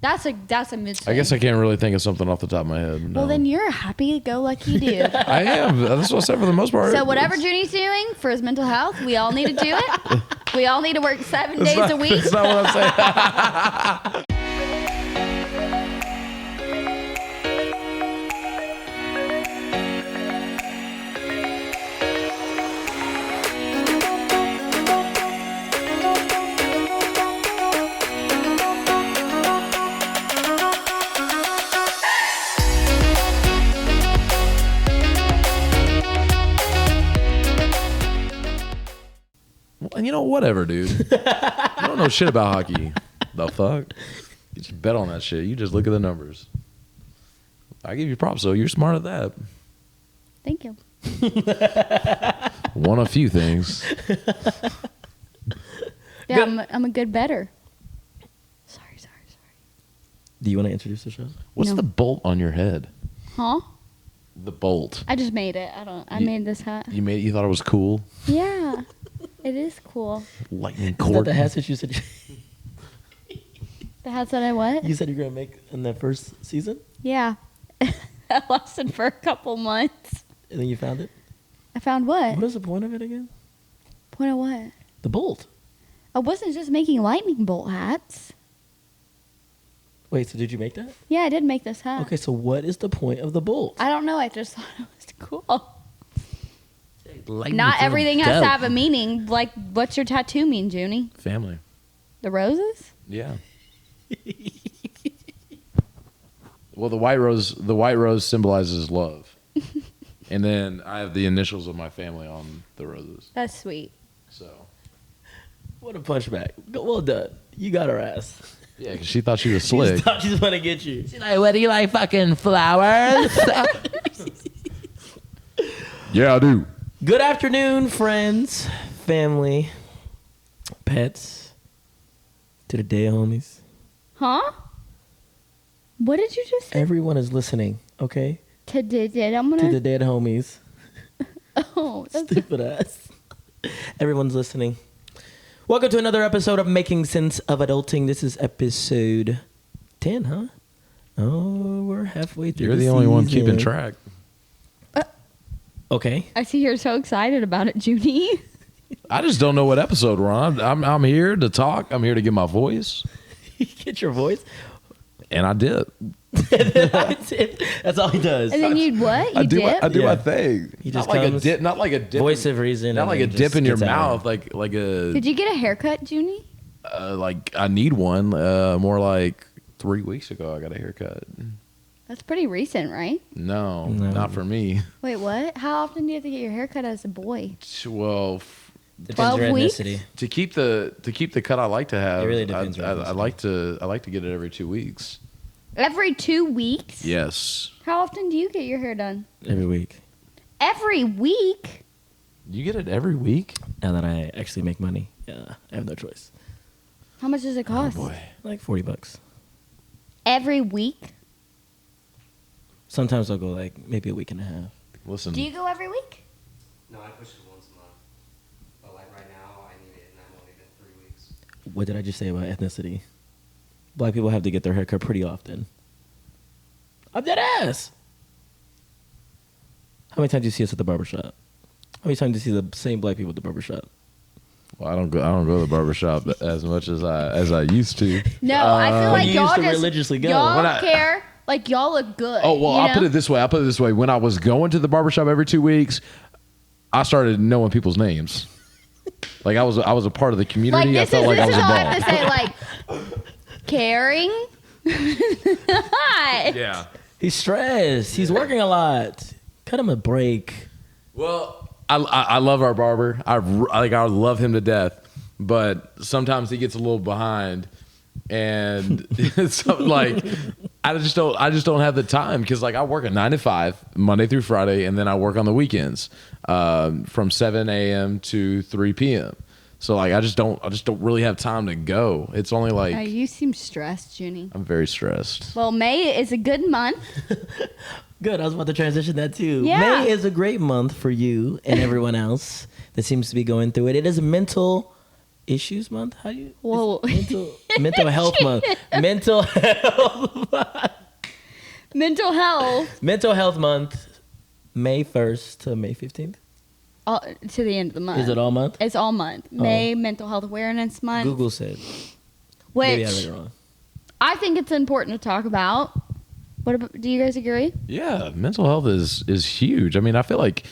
That's a mood swing. I guess I can't really think of something off the top of my head. No. Well, then you're a happy-go-lucky dude. I am. That's what I said for the most part. So whatever Junie's doing for his mental health, we all need to do it. We all need to work 7 days a week. That's not what I'm saying. You know, whatever, dude. I don't know shit about hockey. The fuck? You just bet on that shit. You just look at the numbers. I give you props, though. You're smart at that. Thank you. One of few things. Yeah, I'm a good bettor. Sorry. Do you want to introduce the show? What's No. the bolt on your head? Huh? The bolt. I just made it. I made this hat. You thought it was cool? Yeah. It is cool. Lightning Is that cord. the hats that you said The hats that I what? you were gonna make in that first season, Yeah. That lasted for a couple months. and then you found it? I found what? What is the point of it again? Point of what? The bolt. I wasn't just making lightning bolt hats. Wait, so did you make that? Yeah, I did make this hat. Okay, so what is the point of the bolt? I don't know. I just thought it was cool. Lightning Not from everything the has to devil. have a meaning. Like, what's your tattoo mean, Junie? Family. The roses? Yeah. Well, the white rose symbolizes love. And then I have the initials of my family on the roses. That's sweet. So, What a punchback. Well done. You got her ass. yeah, because she thought she was She slick. just thought she just want to get you. She's like, what do you like, fucking flowers? Yeah, I do. Good afternoon, friends, family, pets, to the dead homies. Huh? What did you just say? Everyone is listening, okay? I'm To the gonna. dead homies. Oh, that's Stupid ass. Everyone's listening. Welcome to another episode of Making Sense of Adulting. This is episode 10, huh? Oh, we're halfway through You're the the only one season. keeping track. Okay. I see you're so excited about it, Junie. I just don't know what episode we're on. I'm here to talk. I'm here to get my voice. Get your voice. And I did. That's it. That's all he does. And then you'd what? You I do dip? my thing. He just not like a comes, dip. Not like a dip. voice of reason. Not and like a then dip just in your gets out. mouth. Like a. Did you get a haircut, Junie? Like I need one. More like 3 weeks ago, I got a haircut. That's pretty recent, right? No, No. not for me. Wait, what? How often do you have to get your haircut as a boy? Well, Depends 12 your weeks? ethnicity. to keep the cut I like to have, It really depends I where it like to get it every 2 weeks. Every 2 weeks? Yes. How often do you get your hair done? Every week. Every week? You get it every week? Now that I actually make money, yeah, I have no choice. How much does it cost? Oh boy. Like $40. Every week? Sometimes I'll go like maybe a week and a half. Listen. Do you go every week? No, I push it once a month. But like right now, I need it, and I'm only been 3 weeks. What did I just say about ethnicity? Black people have to get their haircut pretty often. I'm dead ass. How many times do you see us at the barbershop? How many times do you see the same black people at the barbershop? Well, I don't go to the barbershop as much as I used to. No, I feel like you y'all used to just religiously go. y'all When I- care. Like y'all look good. Oh well, you I'll know? put it this way. When I was going to the barbershop every 2 weeks, I started knowing people's names. Like I was a part of the community. Like I this felt is like I this was is all I have involved. to say. Like caring. Hi. Yeah. He's stressed. He's working a lot. Cut him a break. Well, I love our barber. I love him to death, but sometimes he gets a little behind, and it's like I just don't have the time because like I work at 9 to 5 Monday through Friday, and then I work on the weekends from 7 a.m. to 3 p.m. So like I just don't really have time to go. It's only like You seem stressed, Junie. I'm very stressed. Well, May is a good month. Good. I was about to transition that too. Yeah. May is a great month for you and everyone else that seems to be going through it. It is Mental issues month. How do you? Whoa. Mental health month. Mental health. Mental health Mental health month. May 1st to May 15th. To the end of the month. Is it all month? It's all month. May Mental Health Awareness Month. Google said. Maybe I read Which it wrong. I think it's important to talk about. Do you guys agree? Yeah, mental health is huge. I mean, I feel like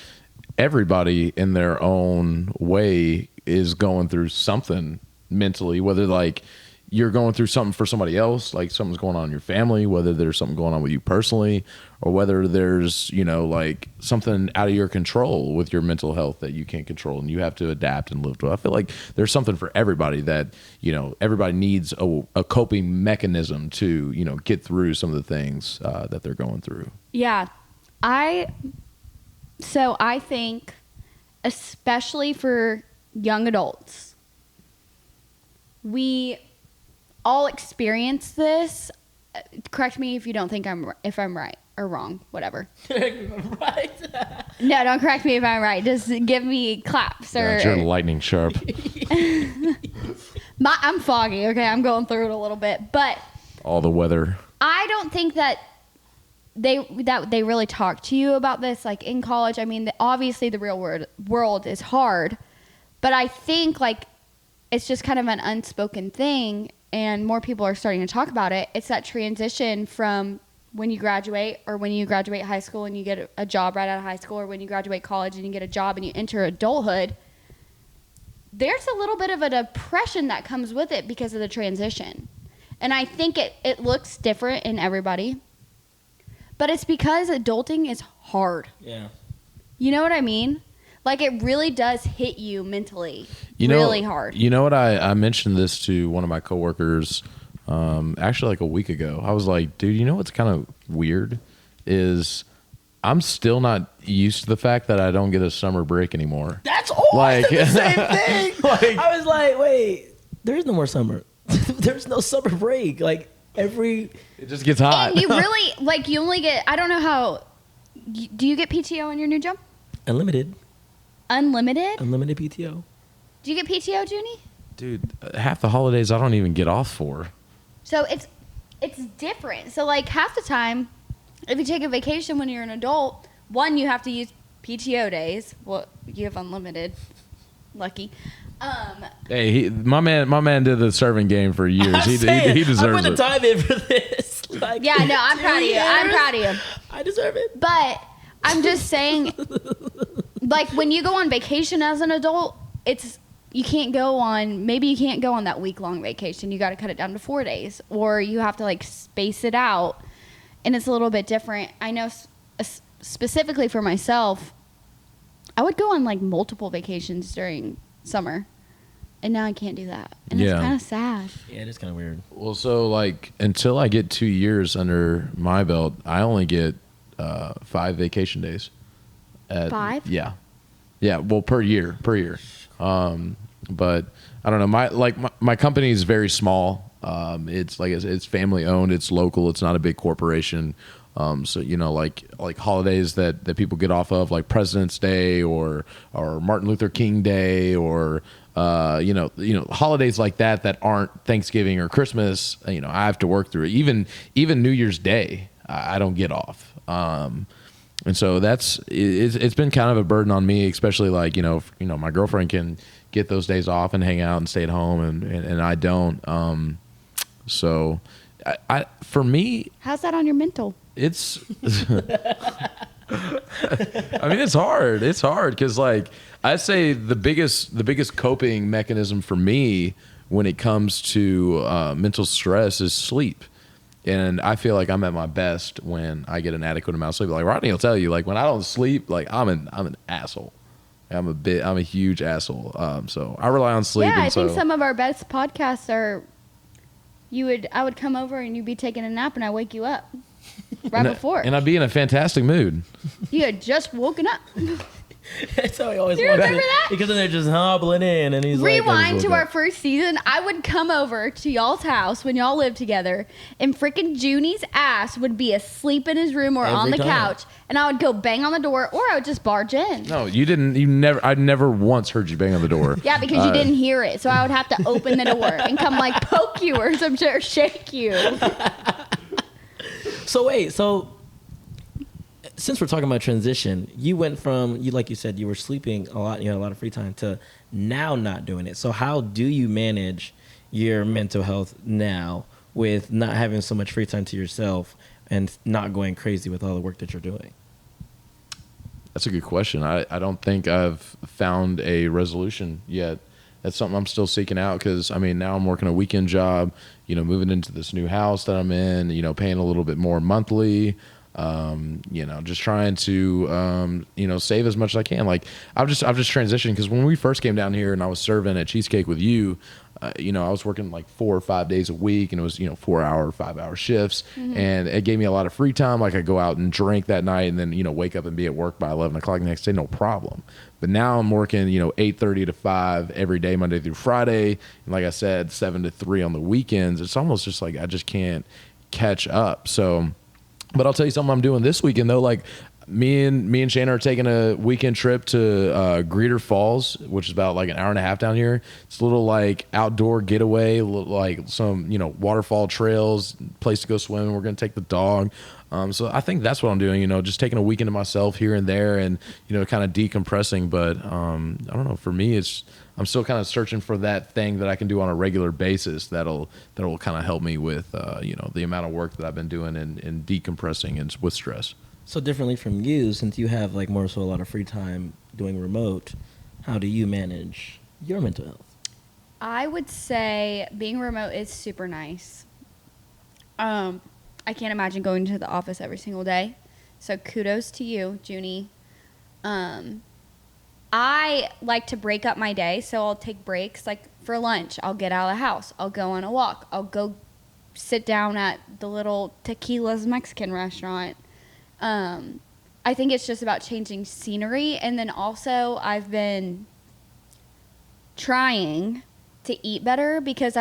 everybody in their own way is going through something mentally, whether like you're going through something for somebody else, like something's going on in your family, whether there's something going on with you personally, or whether there's, like something out of your control with your mental health that you can't control and you have to adapt and live with. I feel like there's something for everybody that, everybody needs a coping mechanism to, get through some of the things that they're going through. Yeah. I think, especially for young adults, we all experience this. Correct me if you don't think I'm right or wrong, whatever. Right. No, don't correct me if I'm right. Just give me claps or. You're lightning sharp. I'm foggy. Okay, I'm going through it a little bit, but All the weather. I don't think that they really talk to you about this like in college. I mean, obviously the real world is hard, but I think like it's just kind of an unspoken thing, and more people are starting to talk about it. It's that transition from when you graduate, or when you graduate high school and you get a job right out of high school, or when you graduate college and you get a job and you enter adulthood. There's a little bit of a depression that comes with it because of the transition. And I think it looks different in everybody. But it's because adulting is hard. Yeah. You know what I mean? Like, it really does hit you mentally really hard. You know what? I mentioned this to one of my coworkers actually like a week ago. I was like, dude, you know what's kind of weird is I'm still not used to the fact that I don't get a summer break anymore. That's all. Like- The same thing. I was like, wait, there is no more summer. There's no summer break. Like It just gets hot. And you really, like, you only get, I don't know how, do you get PTO in your new job? unlimited PTO. Do you get PTO, Junie? Dude, half the holidays I don't even get off for. So it's different. So like half the time, if you take a vacation when you're an adult, one, you have to use PTO days. Well, you have unlimited. Lucky. Hey, my man did the serving game for years. He deserves I put the it. time in for this. Like, Yeah, no, I'm proud of you. I'm proud of you. I deserve it. But I'm just saying, like when you go on vacation as an adult, you can't go on that week-long vacation. You got to cut it down to 4 days, or you have to like space it out, and it's a little bit different. I know specifically for myself, I would go on like multiple vacations during summer, and now I can't do that, and it's Yeah. kind of sad. Yeah, it is kind of weird. Well, so like until I get 2 years under my belt, I only get 5 vacation days. 5? Yeah. Well, per year. But I don't know. My company is very small. It's family owned. It's local. It's not a big corporation. So like holidays that people get off of, like President's Day or Martin Luther King Day, or holidays like that aren't Thanksgiving or Christmas. I have to work through it. Even New Year's Day, I don't get off. And so it's been kind of a burden on me, especially like my girlfriend can get those days off and hang out and stay at home, and I don't. So I for me, How's that on your mental? it's I mean, it's hard because like I'd say the biggest coping mechanism for me when it comes to mental stress is sleep. And I feel like I'm at my best when I get an adequate amount of sleep. Like Rodney will tell you, like when I don't sleep, like I'm an asshole. I'm a huge asshole. So I rely on sleep. Yeah, and I think so- some of our best podcasts are. I would come over and you'd be taking a nap and I wake you up right before. and I'd be in a fantastic mood. You had just woken up. That's how he always Do you wants remember it. that? Because then they're just hobbling in, and he's like, Rewind to little our first season. I would come over to y'all's house when y'all lived together, and freaking Junie's ass would be asleep in his room or on Every the time. couch, and I would go bang on the door, or I would just barge in. No, you didn't. You never. I never once heard you bang on the door. Yeah, because you didn't hear it, so I would have to open the door and come like poke you or some shit or shake you. So wait, so since we're talking about transition, you went from like you said, you were sleeping a lot, you had a lot of free time, to now not doing it. So how do you manage your mental health now with not having so much free time to yourself and not going crazy with all the work that you're doing? That's a good question. I don't think I've found a resolution yet. That's something I'm still seeking out because, I mean, now I'm working a weekend job, moving into this new house that I'm in, paying a little bit more monthly, just trying to, save as much as I can. Like, I've just transitioned because when we first came down here and I was serving at Cheesecake with you, I was working like 4 or 5 days a week, and it was 4-hour, 5-hour shifts, and it gave me a lot of free time. Like, I go out and drink that night, and then wake up and be at work by 11 o'clock the next day, no problem. But now I'm working 8:30 to 5 every day, Monday through Friday, and like I said, 7 to 3 on the weekends. It's almost just like I just can't catch up. So, but I'll tell you something I'm doing this weekend though. Like, me and Shana are taking a weekend trip to Greeter Falls, which is about like an hour and a half down here. It's a little like outdoor getaway, like some waterfall trails, place to go swimming. We're gonna take the dog. So I think that's what I'm doing. Just taking a weekend to myself here and there, and kind of decompressing. But I don't know. For me, I'm still kind of searching for that thing that I can do on a regular basis that'll kind of help me with the amount of work that I've been doing and decompressing and with stress. So differently from you, since you have like more so a lot of free time doing remote, how do you manage your mental health? I would say being remote is super nice. I can't imagine going to the office every single day. So kudos to you, Junie. I like to break up my day, so I'll take breaks. Like for lunch, I'll get out of the house. I'll go on a walk. I'll go sit down at the little Tequila's Mexican restaurant. I think it's just about changing scenery. And then also I've been trying to eat better because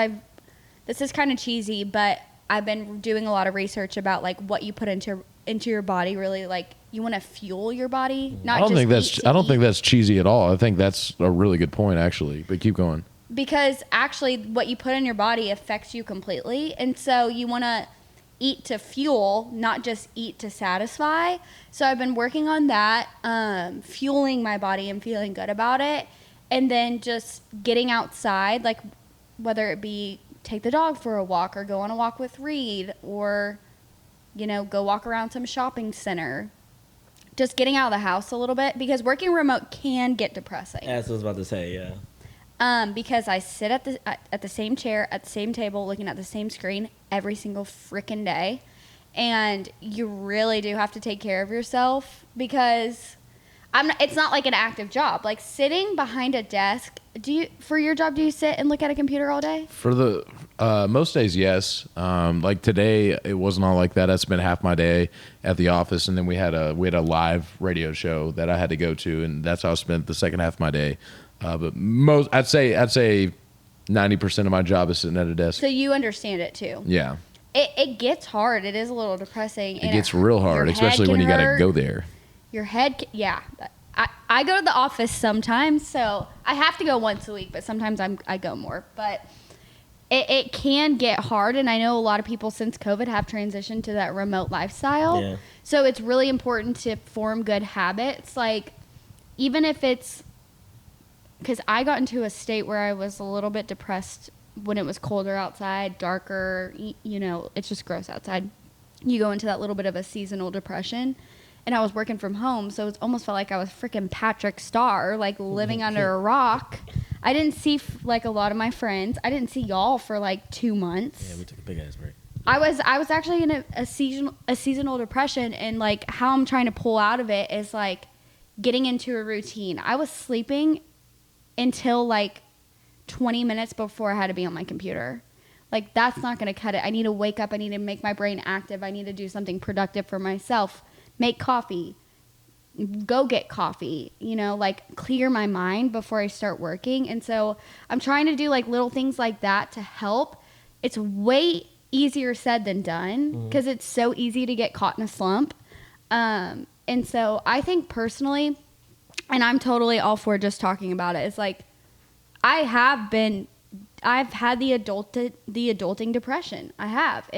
this is kind of cheesy, but I've been doing a lot of research about like what you put into your body. Really, like you want to fuel your body, not I don't just think that's cheesy at all. I think that's a really good point actually. But keep going. Because actually what you put in your body affects you completely. And so you want to eat to fuel, not just eat to satisfy. So I've been working on that, fueling my body and feeling good about it. And then just getting outside, like whether it be take the dog for a walk or go on a walk with Reed or, go walk around some shopping center. Just getting out of the house a little bit because working remote can get depressing. As I was about to say, yeah. Because I sit at the same chair, at the same table, looking at the same screen every single freaking day. And you really do have to take care of yourself because it's not like an active job. Like sitting behind a desk, for your job, do you sit and look at a computer all day? For the most days, yes. Like today, it wasn't all like that. I spent half my day at the office, and then we had a live radio show that I had to go to, and that's how I spent the second half of my day. But I'd say 90% of my job is sitting at a desk. So you understand it too. Yeah, It gets hard. It is a little depressing. it gets real hard, especially when you got to go there. Your head, yeah. I go to the office sometimes, so I have to go once a week, but sometimes I go more. But it can get hard, and I know a lot of people since COVID have transitioned to that remote lifestyle. Yeah. So it's really important to form good habits. Like, even if it's, because I got into a state where I was a little bit depressed when it was colder outside, darker, it's just gross outside. You go into that little bit of a seasonal depression. And I was working from home, so it almost felt like I was freaking Patrick Star, like living under a rock. I didn't see like a lot of my friends. I didn't see y'all for like 2 months. Yeah, we took a big ass break. I was actually in a seasonal depression, and like how I'm trying to pull out of it is like getting into a routine. I was sleeping until like 20 minutes before I had to be on my computer. Like that's not going to cut it. I need to wake up. I need to make my brain active. I need to do something productive for myself. Make coffee, go get coffee, you know, like clear my mind before I start working. And so I'm trying to do like little things like that to help. It's way easier said than done because it's so easy to get caught in a slump. And so I think personally, and I'm totally all for just talking about it, it's like I've had the adulting depression. I have.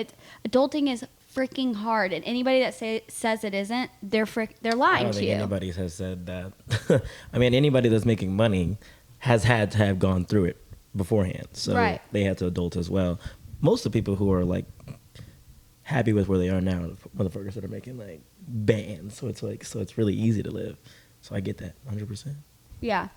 Adulting is freaking hard, and anybody that says it isn't, they're I lying don't to think you. anybody has said that. I mean, anybody that's making money has had to have gone through it beforehand, so Right. they had to adult as well. Most of the people who are like happy with where they are now are the motherfuckers that are making like bands. So it's really easy to live. So I get that 100%. Yeah.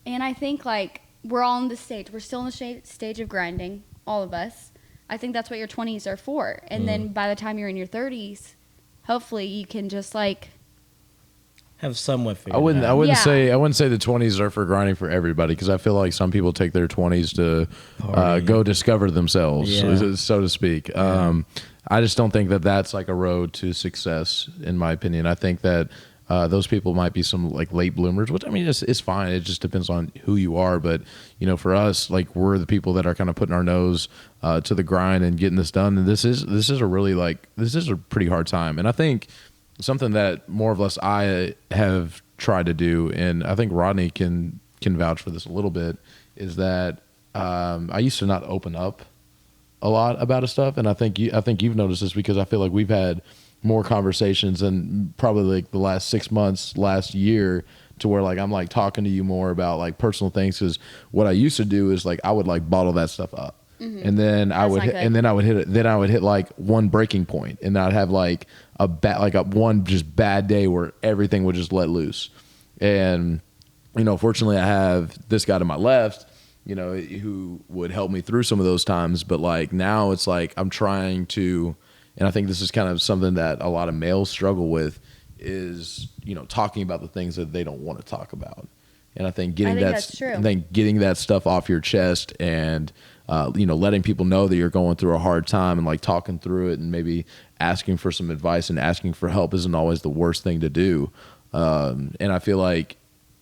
And I think like we're all in the stage. We're still in the stage of grinding, all of us. I think that's what your 20s are for. And then by the time you're in your 30s, hopefully you can just like Have somewhat figured I wouldn't Yeah. say the 20s are for grinding for everybody, because I feel like some people take their 20s to Party. go discover themselves, Yeah. so to speak. I just don't think that that's like a road to success, in my opinion. I think that those people might be some like late bloomers, which I mean, it's fine. It just depends on who you are. But you know, for us, like we're the people that are kind of putting our nose to the grind and getting this done. And this is a pretty hard time. And I think something that more or less I have tried to do, and I think Rodney can vouch for this a little bit, is that I used to not open up a lot about stuff, and I think you've noticed this, because I feel like we've had more conversations than probably like the last 6 months, last year, to where like I'm like talking to you more about like personal things, because what I used to do is like I would like bottle that stuff up. And then I would hit, like one breaking point, and I'd have like one just bad day where everything would just let loose. And you know, fortunately I have this guy to my left, you know, who would help me through some of those times. But like now it's like I'm trying to, and I think this is kind of something that a lot of males struggle with, is, you know, talking about the things that they don't want to talk about. And I think that's true. getting that stuff off your chest, and you know, letting people know that you're going through a hard time, and like talking through it, and maybe asking for some advice and asking for help isn't always the worst thing to do. And I feel like,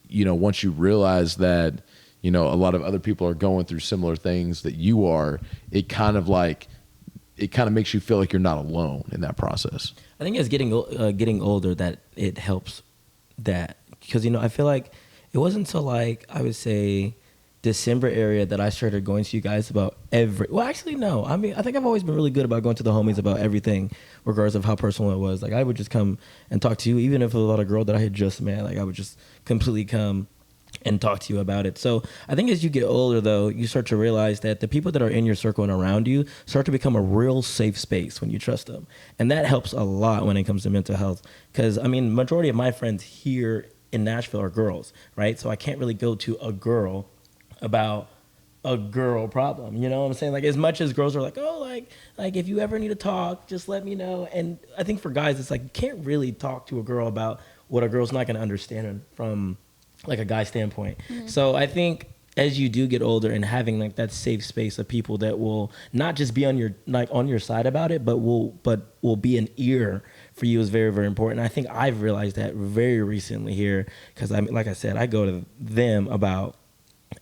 you know, once you realize that, you know, a lot of other people are going through similar things that you are, it kind of makes you feel like you're not alone in that process. I think it's getting older that it helps that, because, you know, I feel like it wasn't until like I would say December area that I started going to you guys about well, actually no, I mean I think I've always been really good about going to the homies about everything, regardless of how personal it was. Like I would just come and talk to you, even if it was about a girl that I had just met. Like I would just completely come and talk to you about it. So I think as you get older, though, you start to realize that the people that are in your circle and around you start to become a real safe space when you trust them. And that helps a lot when it comes to mental health. Because, I mean, majority of my friends here in Nashville are girls, right? So I can't really go to a girl about a girl problem. You know what I'm saying? Like, as much as girls are like, oh, like if you ever need to talk, just let me know. And I think for guys, it's like you can't really talk to a girl about what a girl's not going to understand from like a guy standpoint. Mm-hmm. So I think as you do get older and having like that safe space of people that will not just be on your side about it, but will be an ear for you is very, very important. I think I've realized that very recently here, because like I said, I go to them about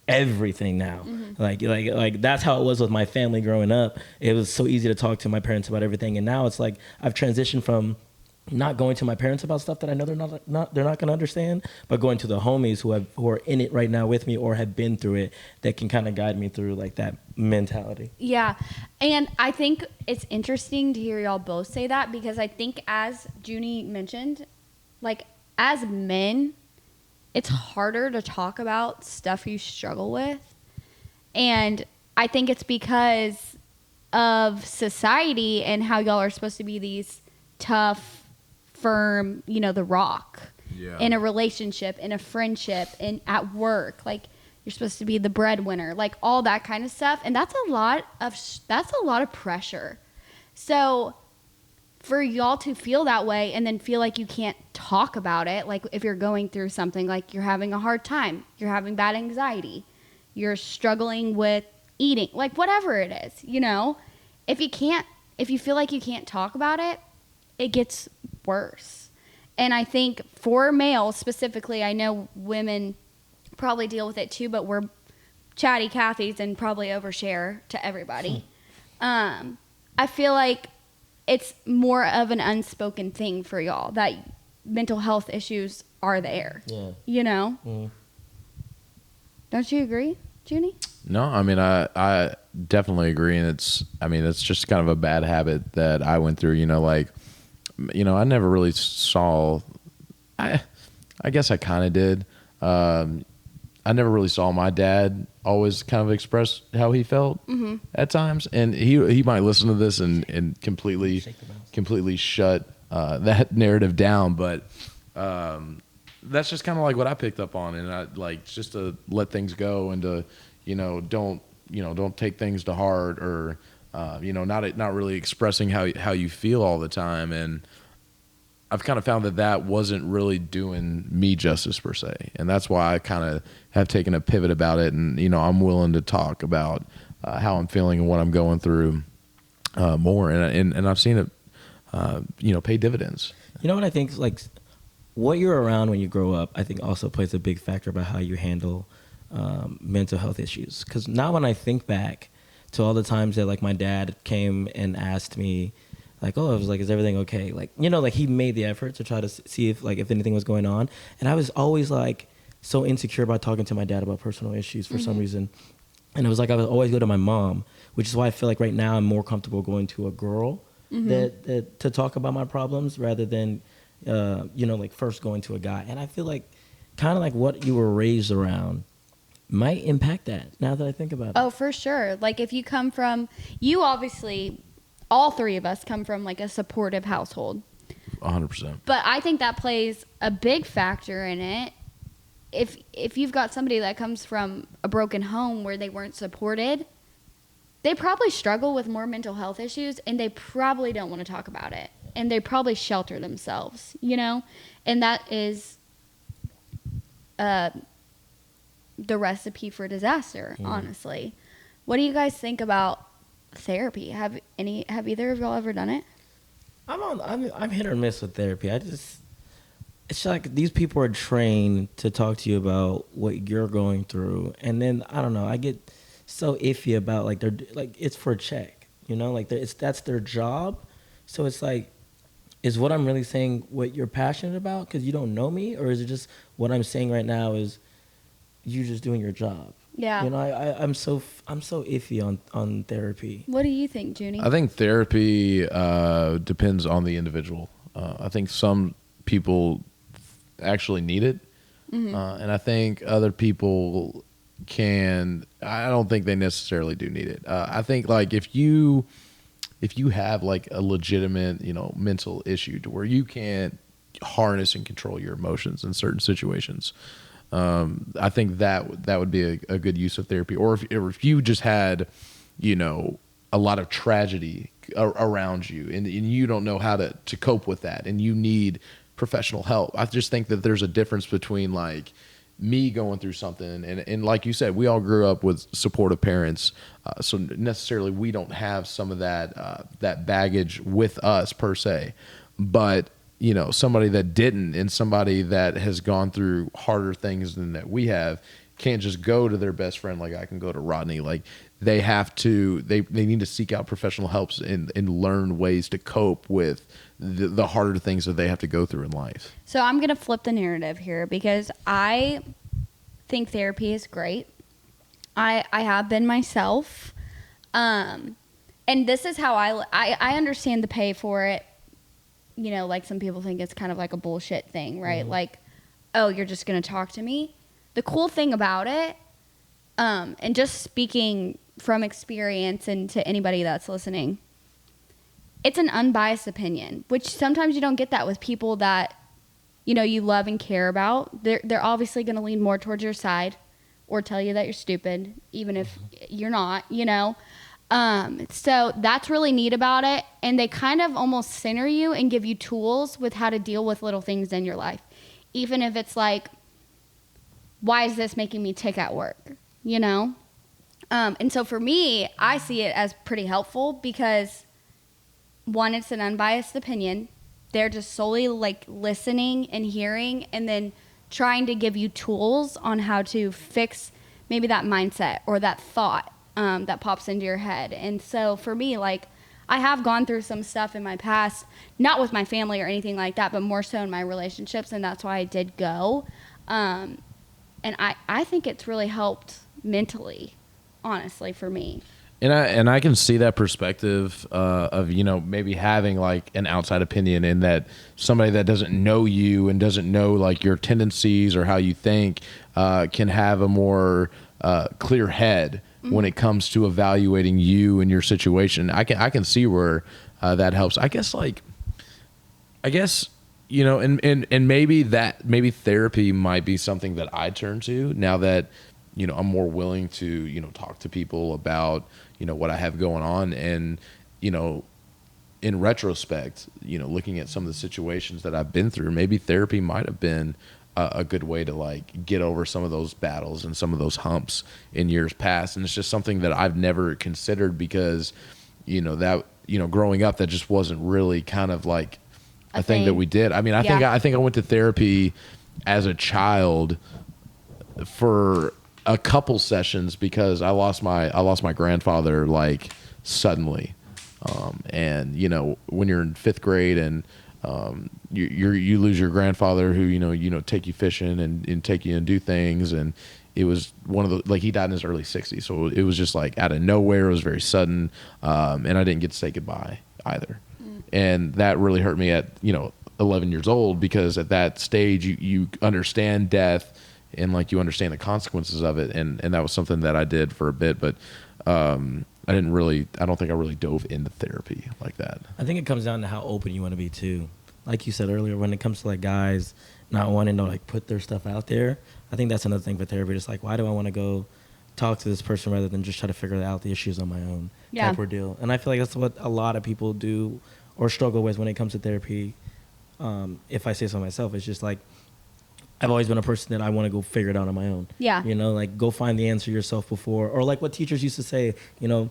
everything now. Mm-hmm. Like that's how it was with my family growing up. It was so easy to talk to my parents about everything, and now it's like I've transitioned from not going to my parents about stuff that I know they're not going to understand, but going to the homies who are in it right now with me or have been through it, that can kind of guide me through like that mentality. Yeah. And I think it's interesting to hear y'all both say that, because I think, as Junie mentioned, like as men, it's harder to talk about stuff you struggle with. And I think it's because of society and how y'all are supposed to be these tough, firm, you know, the rock in a relationship, in a friendship, and at work. Like, you're supposed to be the breadwinner, like all that kind of stuff. And that's a lot of pressure. So for y'all to feel that way and then feel like you can't talk about it, like if you're going through something, like you're having a hard time, you're having bad anxiety, you're struggling with eating, like whatever it is, you know, if you feel like you can't talk about it, it gets worse. And I think for males specifically, I know women probably deal with it too, but we're chatty Cathys and probably overshare to everybody. I feel like it's more of an unspoken thing for y'all that mental health issues are there. Yeah. You know? Mm. Don't you agree, Junie? No, I mean, I definitely agree. And it's just kind of a bad habit that I went through, like, I never really saw, I guess I kind of did. I never really saw my dad always kind of express how he felt at times. And he might listen to this and completely shut that narrative down. But that's just kind of like what I picked up on. And I like just to let things go and to, don't take things to heart or, not really expressing how you feel all the time. And I've kind of found that wasn't really doing me justice per se. And that's why I kind of have taken a pivot about it. And, I'm willing to talk about how I'm feeling and what I'm going through more. And I've seen it, pay dividends. You know what I think? Like, what you're around when you grow up, I think also plays a big factor about how you handle mental health issues. Because now when I think back to all the times that, like, my dad came and asked me, like, I was like, is everything okay? Like, like he made the effort to try to see if anything was going on. And I was always like so insecure about talking to my dad about personal issues for some reason. And it was like I would always go to my mom, which is why I feel like right now I'm more comfortable going to a girl that to talk about my problems rather than, like first going to a guy. And I feel like kind of like what you were raised around might impact that now that I think about it. Oh, for sure. Like if you come from, you obviously, all three of us come from like a supportive household. 100%. But I think that plays a big factor in it. If you've got somebody that comes from a broken home where they weren't supported, they probably struggle with more mental health issues and they probably don't want to talk about it. And they probably shelter themselves, And that is the recipe for disaster, honestly. What do you guys think about therapy? Have either of y'all ever done it? I'm hit or miss with therapy. It's like these people are trained to talk to you about what you're going through, and then I don't know. I get so iffy about like they're like it's for a check, like that's their job. So it's like, is what I'm really saying what you're passionate about because you don't know me, or is it just what I'm saying right now is you just doing your job? Yeah. I'm so iffy on therapy. What do you think, Junie? I think therapy depends on the individual. I think some people actually need it, and I think other people I don't think they necessarily do need it. I think like if you have like a legitimate, mental issue to where you can't harness and control your emotions in certain situations, I think that would be a good use of therapy. Or if you just had, a lot of tragedy around you and you don't know how to cope with that and you need professional help. I just think that there's a difference between like me going through something and like you said, we all grew up with supportive parents. So necessarily we don't have some of that baggage with us per se, but somebody that didn't and somebody that has gone through harder things than that we have can't just go to their best friend like I can go to Rodney. Like they have to, they need to seek out professional help and learn ways to cope with the harder things that they have to go through in life. So I'm going to flip the narrative here because I think therapy is great. I have been myself. And this is how I understand the pay for it. Like some people think it's kind of like a bullshit thing, right? Like, oh, you're just going to talk to me. The cool thing about it, and just speaking from experience and to anybody that's listening, it's an unbiased opinion, which sometimes you don't get that with people that, you love and care about. They're obviously going to lean more towards your side or tell you that you're stupid, even if you're not, So that's really neat about it. And they kind of almost center you and give you tools with how to deal with little things in your life. Even if it's like, why is this making me tick at work? And so for me, I see it as pretty helpful because one, it's an unbiased opinion. they're just solely like listening and hearing, and then trying to give you tools on how to fix maybe that mindset or that thought that pops into your head. And so for me, like, I have gone through some stuff in my past, not with my family or anything like that, but more so in my relationships, and that's why I did go. And I think it's really helped mentally, honestly, for me. And I can see that perspective of, you know, maybe having like an outside opinion, in that somebody that doesn't know you and doesn't know like your tendencies or how you think can have a more clear head when it comes to evaluating you and your situation. I can see where that helps. I guess you know, and maybe therapy might be something that I turn to now that, you know, I'm more willing to, you know, talk to people about, you know, what I have going on. And, you know, in retrospect, you know, looking at some of the situations that I've been through, maybe therapy might have been a good way to like get over some of those battles and some of those humps in years past. And it's just something that I've never considered because, you know, growing up, that just wasn't really kind of like a thing that we did. I mean, I think I went to therapy as a child for a couple sessions because I lost my grandfather like suddenly. And you know, when you're in 5th grade and you lose your grandfather who, you know, take you fishing and take you and do things. And it was one of the, like, he died in his early 60s. So it was just like out of nowhere. It was very sudden. And I didn't get to say goodbye either. And that really hurt me at, you know, 11 years old, because at that stage you understand death and like you understand the consequences of it. And that was something that I did for a bit, but I don't think I really dove into therapy like that. I think it comes down to how open you want to be too. Like you said earlier, when it comes to like guys not wanting to like put their stuff out there, I think that's another thing for therapy. Just like, why do I want to go talk to this person rather than just try to figure out the issues on my own type ordeal? And I feel like that's what a lot of people do or struggle with when it comes to therapy. If I say so myself, it's just like, I've always been a person that I want to go figure it out on my own. Yeah. You know, like go find the answer yourself before, or like what teachers used to say, you know,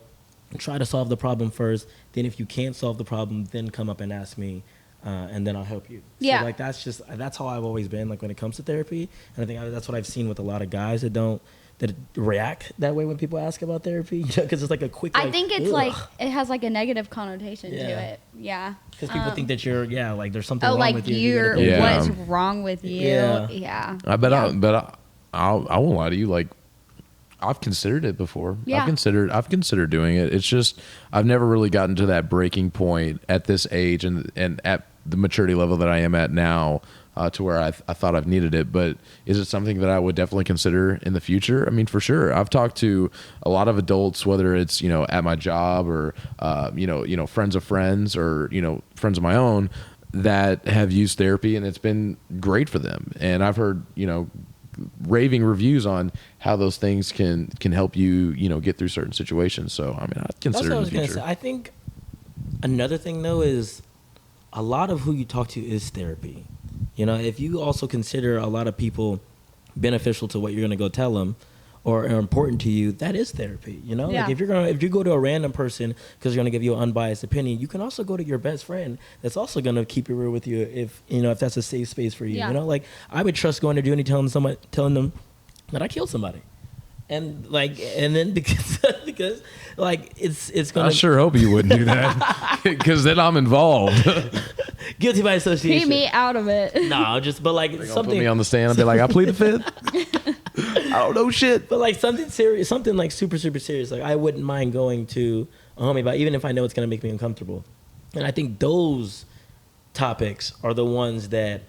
try to solve the problem first. Then if you can't solve the problem, then come up and ask me, and then I'll help you. Yeah. So like that's how I've always been like when it comes to therapy. And I think that's what I've seen with a lot of guys that react that way when people ask about therapy, because it's like a quick. I think it's like it has like a negative connotation to it. Yeah. Because people think that you're like there's something wrong like with you. What's wrong with you? Yeah. I won't lie to you. Like, I've considered it before. Yeah. I've considered doing it. It's just I've never really gotten to that breaking point at this age and at the maturity level that I am at now, to where I thought I've needed it. But is it something that I would definitely consider in the future? I mean, for sure. I've talked to a lot of adults, whether it's, you know, at my job or, you know, friends of friends or, you know, friends of my own that have used therapy, and it's been great for them. And I've heard, you know, raving reviews on how those things can help you, you know, get through certain situations. So, I mean, I'd consider it in the future. Say. I think another thing though is a lot of who you talk to is therapy. You know, if you also consider a lot of people beneficial to what you're going to go tell them or are important to you, that is therapy. You know, like if you go to a random person because they're going to give you an unbiased opinion, you can also go to your best friend that's also going to keep it real with you if that's a safe space for you. You know, like I would trust going to Dooney telling them that I killed somebody. And then because like it's gonna. I sure hope you wouldn't do that, because then I'm involved. Guilty by association. Keep me out of it. No, but like something. Put me on the stand and be like, I plead the fifth. I don't know shit. But like something serious, something like super super serious. Like I wouldn't mind going to a homie about, even if I know it's gonna make me uncomfortable. And I think those topics are the ones that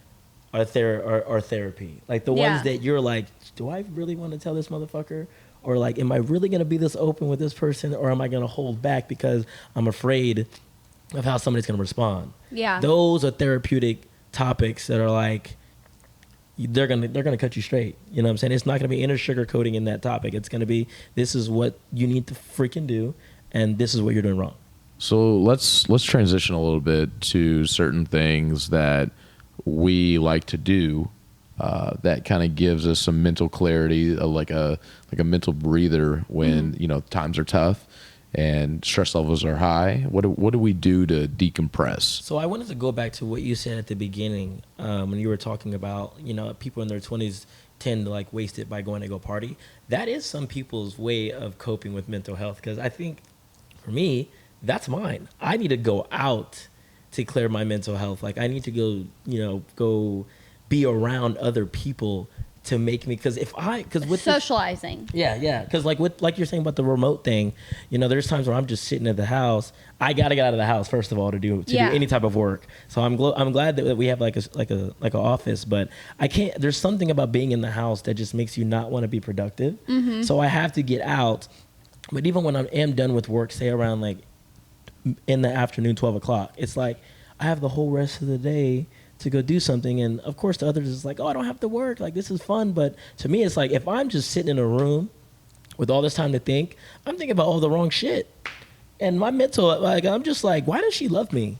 are therapy. Like the ones that you're like, do I really want to tell this motherfucker? Or like, am I really going to be this open with this person? Or am I going to hold back because I'm afraid of how somebody's going to respond? Yeah. Those are therapeutic topics that are like, they're going to cut you straight. You know what I'm saying? It's not going to be inner sugarcoating in that topic. It's going to be, this is what you need to freaking do. And this is what you're doing wrong. So let's transition a little bit to certain things that we like to do that kind of gives us some mental clarity, like a mental breather when times are tough. and stress levels are high, what do we do to decompress? So I wanted to go back to what you said at the beginning when you were talking about, people in their 20s tend to like waste it by going to go party. That is some people's way of coping with mental health, because I think for me, that's mine. I need to go out to clear my mental health. Like I need to go be around other people to make me, because with Socializing. yeah, because like you're saying about the remote thing, there's times where I'm just sitting at the house. I gotta get out of the house first of all to do any type of work. So I'm glad that we have like an office, but I can't. There's something about being in the house that just makes you not want to be productive. Mm-hmm. So I have to get out. But even when I am done with work, say around like in the afternoon, 12 o'clock, it's like I have the whole rest of the day to go do something. And of course, to others, it's like, oh, I don't have to work. Like, this is fun. But to me, it's like if I'm just sitting in a room with all this time to think, I'm thinking about all the wrong shit. And my mental, like, I'm just like, why does she love me?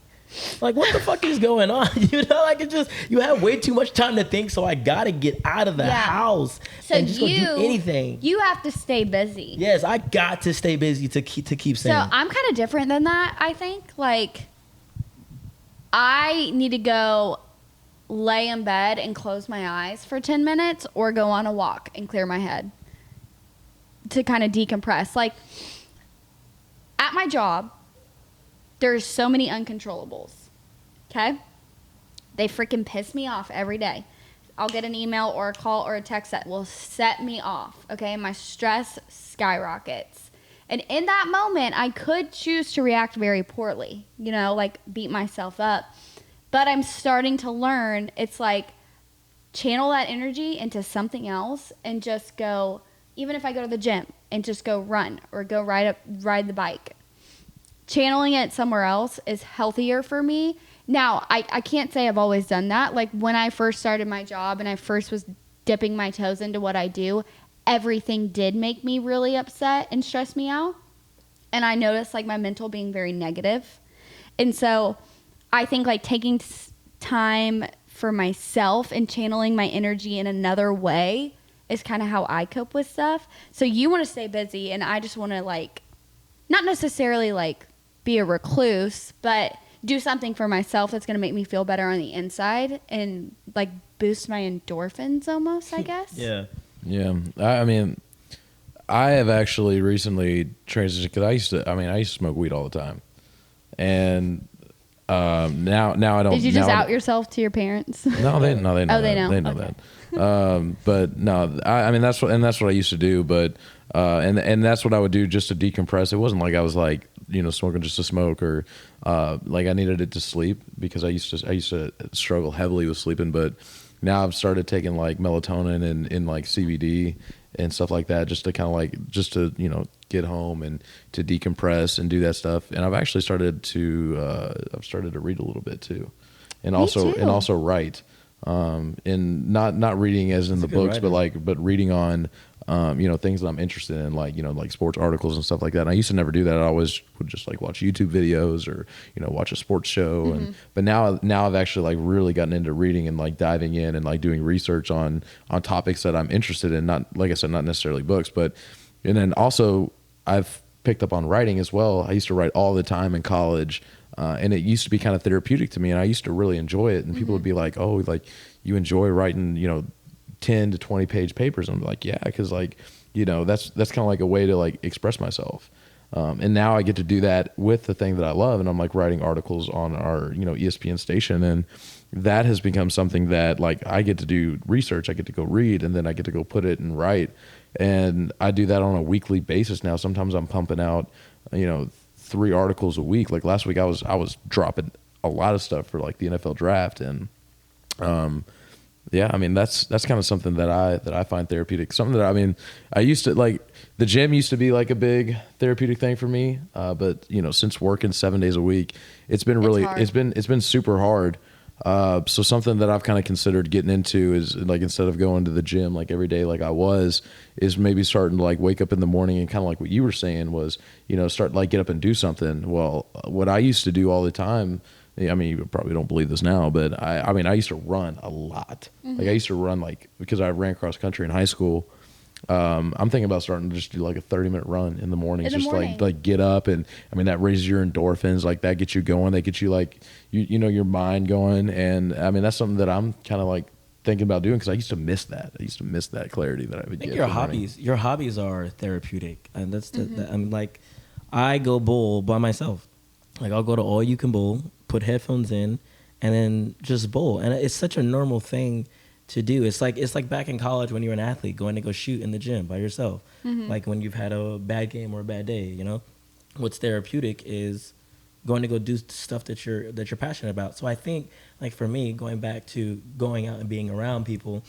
Like, what the fuck is going on? Like, it's just, you have way too much time to think, so I gotta get out of the house and just go do anything. You have to stay busy. Yes, I got to stay busy to keep So saying. I'm kind of different than that, I think. Like, I need to go lay in bed and close my eyes for 10 minutes or go on a walk and clear my head to kind of decompress. Like, at my job, there's so many uncontrollables, okay? They freaking piss me off every day. I'll get an email or a call or a text that will set me off, okay? My stress skyrockets. And in that moment, I could choose to react very poorly, like beat myself up. But I'm starting to learn, it's like channel that energy into something else and just go, even if I go to the gym and just go run or go ride the bike. Channeling it somewhere else is healthier for me. Now, I can't say I've always done that. Like when I first started my job and I first was dipping my toes into what I do, everything did make me really upset and stress me out. And I noticed like my mental being very negative. And so I think like taking time for myself and channeling my energy in another way is kind of how I cope with stuff. So you want to stay busy and I just want to like, not necessarily like be a recluse, but do something for myself that's going to make me feel better on the inside and like boost my endorphins almost, I guess. Yeah. Yeah, I mean, I have actually recently transitioned because I used to smoke weed all the time, and now I don't. Did you just out yourself to your parents? No, they know. Oh, that. they know. They know Okay. that. But no, I mean that's what I used to do. But and that's what I would do just to decompress. It wasn't like I was like smoking just to smoke or like I needed it to sleep because I used to struggle heavily with sleeping. But now I've started taking like melatonin and like CBD and stuff like that just to kind of like just to get home and to decompress and do that stuff. And I've actually started to read a little bit too, and also write. And not reading as in the books, but reading on things that I'm interested in, like sports articles and stuff like that. And I used to never do that. I always would just like watch YouTube videos or watch a sports show. Mm-hmm. But now I've actually like really gotten into reading and like diving in and like doing research on topics that I'm interested in. Not, like I said, not necessarily books, and then also I've picked up on writing as well. I used to write all the time in college. And it used to be kind of therapeutic to me, and I used to really enjoy it. And people would be like, "Oh, like you enjoy writing, 10 to 20 page papers?" And I'm like, "Yeah, because like, that's kind of like a way to like express myself." And now I get to do that with the thing that I love, and I'm like writing articles on our ESPN station, and that has become something that like I get to do research, I get to go read, and then I get to go put it and write, and I do that on a weekly basis now. Sometimes I'm pumping out, 3 articles a week. Like last week I was dropping a lot of stuff for like the NFL draft, and yeah, I mean that's kind of something that I find therapeutic. Something that I used to like, the gym used to be like a big therapeutic thing for me, but since working 7 days a week, it's been super hard. So something that I've kind of considered getting into is like, instead of going to the gym like every day like I was, is maybe starting to like wake up in the morning and kind of like what you were saying was, start like get up and do something. Well, what I used to do all the time, I mean, you probably don't believe this now, but I used to run a lot. Mm-hmm. Like I used to run like, because I ran cross country in high school, I'm thinking about starting to just do like a 30-minute run in the morning. In the Just morning. like get up, and I mean that raises your endorphins, like that gets you going. They get you like you know your mind going, and I mean that's something that I'm kind of like thinking about doing because I used to miss that. I used to miss that clarity that I would I think get. your from running. hobbies are therapeutic, and that's I mean, like, I go bowl by myself. Like, I'll go to All You Can Bowl, put headphones in, and then just bowl. And it's such a normal thing to do. It's like back in college when you were an athlete, going to go shoot in the gym by yourself. Like when you've had a bad game or a bad day, you know. What's therapeutic is going to go do stuff that you're passionate about. So I think, like, for me, going back to going out and being around people,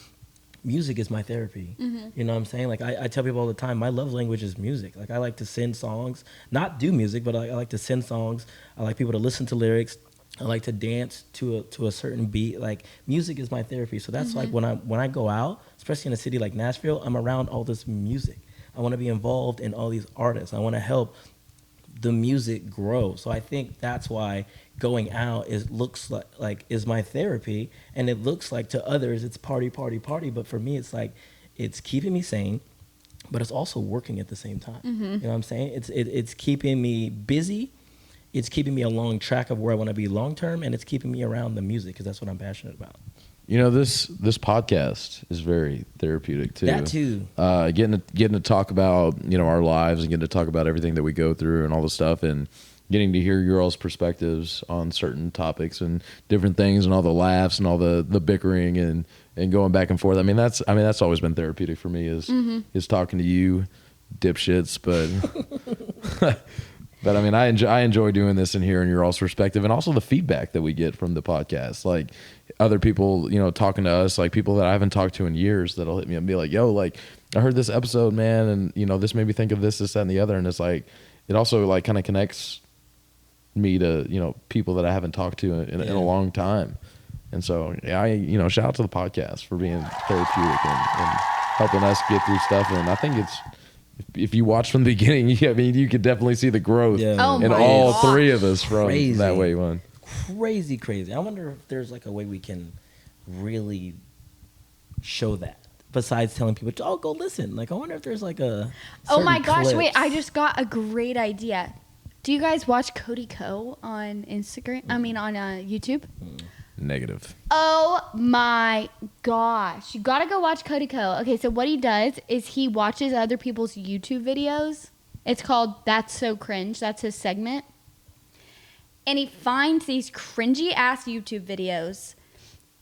music is my therapy. You know what I'm saying? Like, I tell people all the time, my love language is music. Like, I like to sing songs, not do music, but I like to sing songs. I like people to listen to lyrics. I like to dance to a certain beat. Like, music is my therapy. So that's like when I go out, especially in a city like Nashville, I'm around all this music. I want to be involved in all these artists. I want to help the music grow. So I think that's why going out looks like is my therapy, and it looks like to others it's party, but for me it's like it's keeping me sane, but it's also working at the same time. You know what I'm saying? It's keeping me busy, it's keeping me along track of where I want to be long term, and it's keeping me around the music because that's what I'm passionate about. You know, this podcast is very therapeutic too. That too. Getting to talk about, you know, our lives and getting to talk about everything that we go through and all the stuff, and getting to hear your all's perspectives on certain topics and different things, and all the laughs and all the bickering and going back and forth. I mean that's always been therapeutic for me is talking to you dipshits, but but I mean I enjoy doing this and hearing your all's perspective, and also the feedback that we get from the podcast. Like, other people, you know, talking to us, like people that I haven't talked to in years that'll hit me and be like, yo, like, I heard this episode, man, and, you know, this made me think of this, that, and the other. And it's like, it also like kind of connects me to, you know, people that I haven't talked to in a long time. And so, yeah, you know, shout out to the podcast for being therapeutic and helping us get through stuff. And I think it's, if you watch from the beginning, I mean, you could definitely see the growth Yeah. in my all gosh. three of us from Crazy. that way one. Crazy. I wonder if there's like a way we can really show that besides telling people, oh, go listen. Like, I wonder if there's like a Oh my certain gosh, clips. wait, I just got a great idea. Do you guys watch Cody Ko on Instagram? I mean, on YouTube? Negative. Oh my gosh. You gotta go watch Cody Ko. Okay, so what he does is he watches other people's YouTube videos. It's called That's So Cringe. That's his segment. And he finds these cringy ass YouTube videos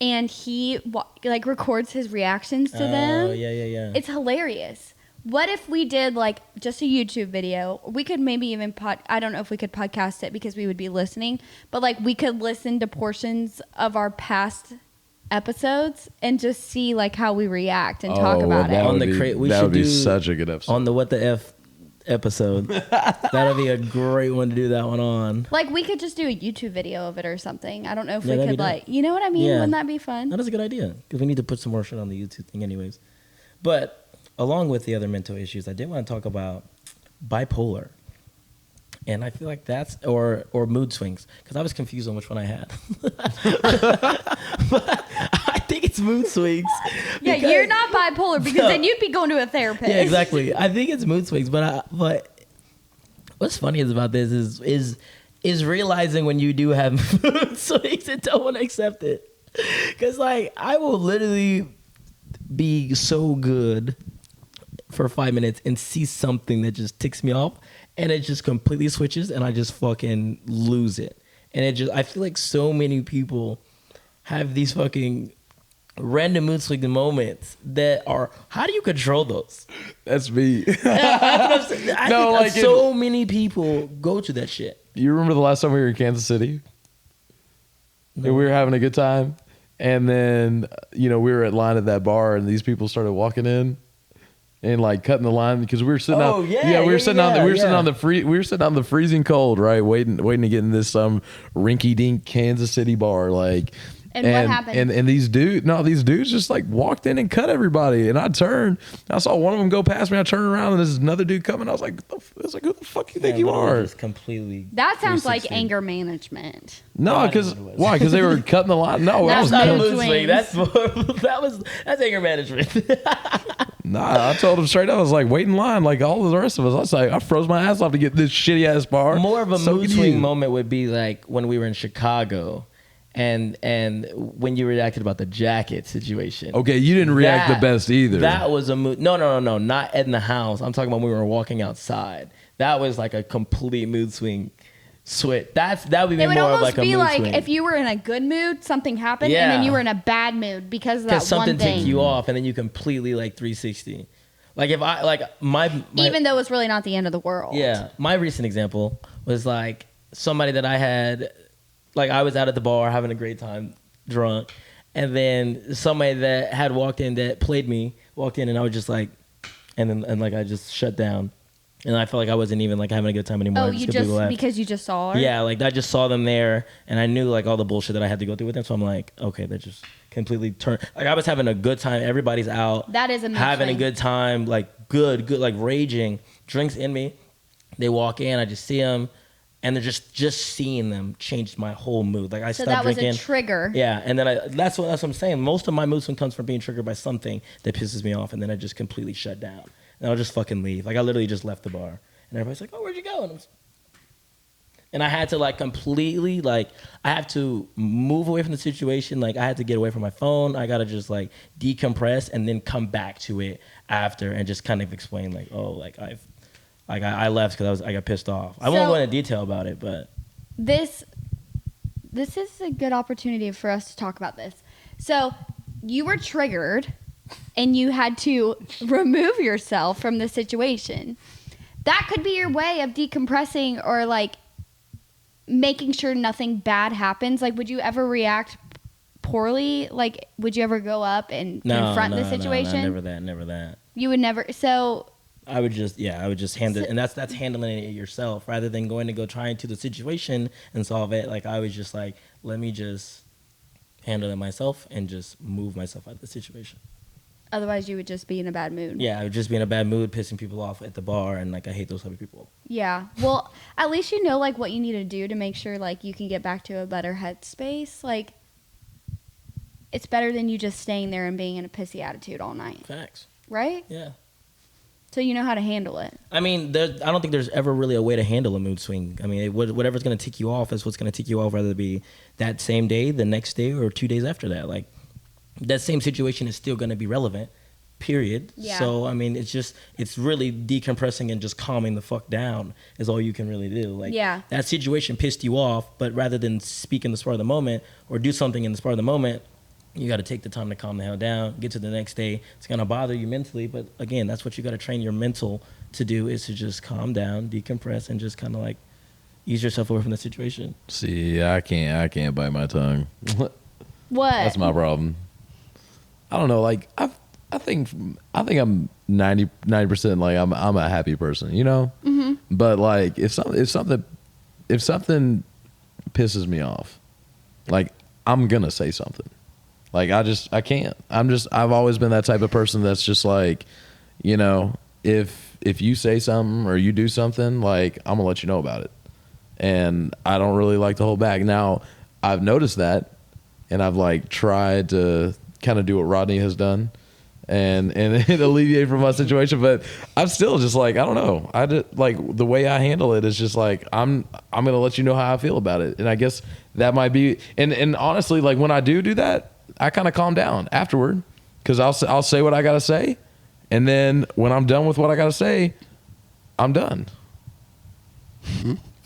and he like records his reactions to them. Oh, yeah. It's hilarious. What if we did like just a YouTube video? We could maybe even I don't know if we could podcast it because we would be listening, but like we could listen to portions of our past episodes and just see like how we react and talk about that it. On would the be, cra- we that should would be do such a good episode. On the What the F episode. That'll be a great one to do that one on. Like we could just do a YouTube video of it or something. I don't know if Yeah, we that'd could be like, you know what I mean? Yeah. Wouldn't that be fun? That is a good idea because we need to put some more shit on the YouTube thing anyways. But along with the other mental issues, I did want to talk about bipolar. And I feel like that's, or mood swings, because I was confused on which one I had. But I think it's mood swings. Yeah, because- you're not bipolar because No. then you'd be going to a therapist. Yeah, exactly. I think it's mood swings, but what's funny is about this is realizing when you do have mood swings and don't want to accept it. Because like I will literally be so good for 5 minutes and see something that just ticks me off, and it just completely switches, and I just fucking lose it. And I feel like so many people have these fucking random mood swing moments that are, how do you control those? That's me. I think like so many people go to that shit. You remember the last time we were in Kansas City? And we were having a good time. And then, you know, we were at line at that bar and these people started walking in and like cutting the line because we were sitting Oh, out. yeah, we were yeah, sitting on yeah, we were sitting yeah. on the we were sitting on the freezing cold, right? Waiting to get in this rinky dink Kansas City bar, like. And what happened? And these dudes just like walked in and cut everybody. And I turned, I saw one of them go past me. I turned around and there's another dude coming. I was like, who the fuck you think you are? Just completely. That sounds like 360. anger management. No, I because don't know what it was. why? Because they were cutting the line. No, that That's was not Not mood mood swing. swings. That's anger management. Nah, I told him straight up. I was like, wait in line like all of the rest of us. I was like, I froze my ass off to get this shitty ass bar. More of a So mood can swing you. moment would be like when we were in Chicago, and when you reacted about the jacket situation. Okay, you didn't react That- the best either. That was a mood. No, not in the house. I'm talking about when we were walking outside. That was like a complete mood swing. Switch. That would be It would more of almost like a be mood like swing. if you were in a good mood, something happened, and then Yeah. you were in a bad mood because of that because something one thing. took you off, and then you completely like 360. Like if I like my Even though it's really not the end of the world. yeah, my recent example was like somebody that I had, like I was out at the bar having a great time, drunk, and then somebody that had walked in that played me walked in, and I was just like, and like I just shut down, and I felt like I wasn't even like having a good time anymore. Oh, I you completely just left. because you just saw her. Yeah, like I just saw them there, and I knew like all the bullshit that I had to go through with them. So I'm like, okay, they're just completely turned. Like I was having a good time. Everybody's out. That is a mood having swing. a good time. Like good, like raging. Drinks in me. They walk in. I just see them, and they're just seeing them changed my whole mood. Like I So stopped that was drinking. a trigger. Yeah, and then that's what I'm saying. Most of my mood swing comes from being triggered by something that pisses me off, and then I just completely shut down, and I'll just fucking leave. Like I literally just left the bar, and everybody's like, "Oh, where'd you go?" And I had to like completely like I have to move away from the situation. Like I had to get away from my phone. I gotta just like decompress and then come back to it after and just kind of explain like, oh, like I left because I got pissed off. I won't So- go into detail about it, but This is a good opportunity for us to talk about this. So you were triggered and you had to remove yourself from the situation. That could be your way of decompressing or like making sure nothing bad happens. Like, would you ever react poorly? Like, would you ever go up and confront the situation? never that. You would never. So I would just handle it, and that's handling it yourself rather than going to go try into the situation and solve it. Like I was just like, let me just handle it myself and just move myself out of the situation. otherwise, you would just be in a bad mood. Yeah, I would just be in a bad mood, pissing people off at the bar, and like I hate those type of people. Yeah. Well, at least you know like what you need to do to make sure like you can get back to a better headspace. Like it's better than you just staying there and being in a pissy attitude all night, Facts. right? Yeah. So you know how to handle it. I mean, I don't think there's ever really a way to handle a mood swing. I mean, whatever's going to tick you off is what's going to tick you off, whether it be that same day, the next day, or 2 days after that. Like, that same situation is still going to be relevant, period. Yeah. So, I mean, it's really decompressing and just calming the fuck down is all you can really do. Like, Yeah. that situation pissed you off, but rather than speak in the spur of the moment or do something in the spur of the moment, you got to take the time to calm the hell down, get to the next day. It's going to bother you mentally, but again, that's what you got to train your mental to do, is to just calm down, decompress, and just kind of like ease yourself away from the situation. See, I can't bite my tongue. What? That's my problem. I don't know. Like I think I'm 90% like I'm a happy person, you know. Mm-hmm. But like if something pisses me off, like I'm gonna say something. Like I can't. I've always been that type of person that's just like, you know, if you say something or you do something, like I'm gonna let you know about it. And I don't really like to hold back. Now, I've noticed that, and I've like tried to kind of do what Rodney has done and alleviate from my situation, but I'm still just like, I don't know. I just, like the way I handle it is just like I'm gonna let you know how I feel about it. And I guess that might be and honestly, like when I do that, I kind of calm down afterward, because I'll say what I gotta say, and then when I'm done with what I gotta say, I'm done.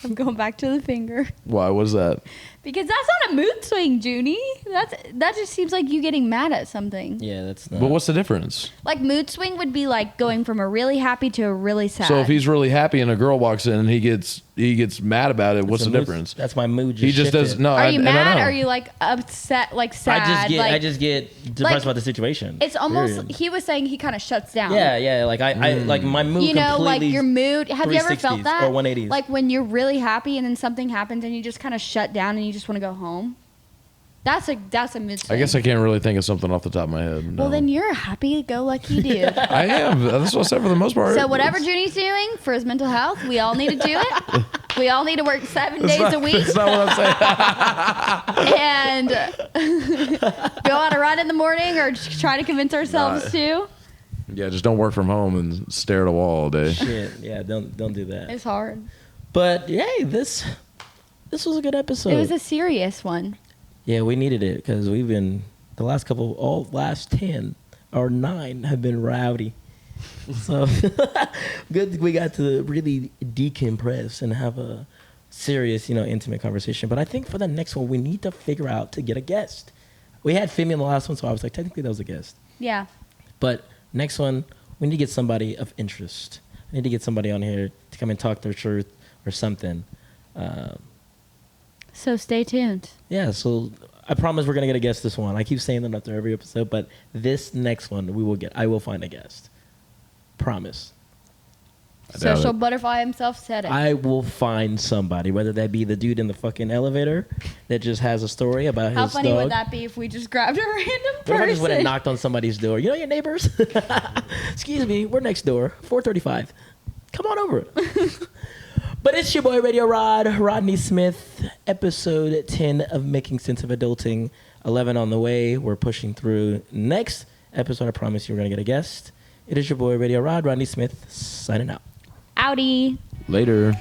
I'm going back to the finger. Why? What is that? Because that's not a mood swing, Junie. That just seems like you getting mad at something. Yeah, that's not. But what's the difference? Like mood swing would be like going from a really happy to a really sad. So if he's really happy and a girl walks in and he gets mad about it, what's the difference? That's my mood. He just does no. are you and I mad? know. Are you like upset? Like sad? I just get depressed like, about the situation. It's almost. period. He was saying he kind of shuts down. Yeah. Like I like my mood. You know, like completely your mood. Have you ever felt 360s that? or 180s? Like when you're really happy and then something happens and you just kind of shut down and you just want to go home. That's a mood swing. I guess I can't really think of something off the top of my head. No. Well, then you're a happy-go-lucky dude. I am. That's what I said for the most part. So whatever Junie's doing for his mental health, we all need to do it. We all need to work 7 days a week That's not what I'm saying. and go on a run in the morning or try to convince ourselves to. Yeah, just don't work from home and stare at a wall all day. Shit, yeah, don't do that. It's hard. But hey, this was a good episode. It was a serious one. Yeah, we needed it because we've been the last 10 or 9 have been rowdy. So good we got to really decompress and have a serious, intimate conversation. But I think for the next one, we need to figure out to get a guest. We had Femi in the last one, so I was like, technically that was a guest. Yeah. But next one, we need to get somebody of interest. I need to get somebody on here to come and talk their truth or something. So stay tuned. Yeah, so I promise we're gonna get a guest this one. I keep saying that after every episode, but this next one I will find a guest. Promise. I doubt Social it. butterfly himself said it. I will find somebody, whether that be the dude in the fucking elevator that just has a story about How his funny dog. would that be if we just grabbed a random What if I just went and person? knocked on somebody's door? You know your neighbors? Excuse me, we're next door, 435. Come on over. But it's your boy Radio Rod, Rodney Smith, episode 10 of Making Sense of Adulting, 11 on the way. We're pushing through. Next episode, I promise you we're going to get a guest. It is your boy Radio Rod, Rodney Smith, signing out. Audi. Later.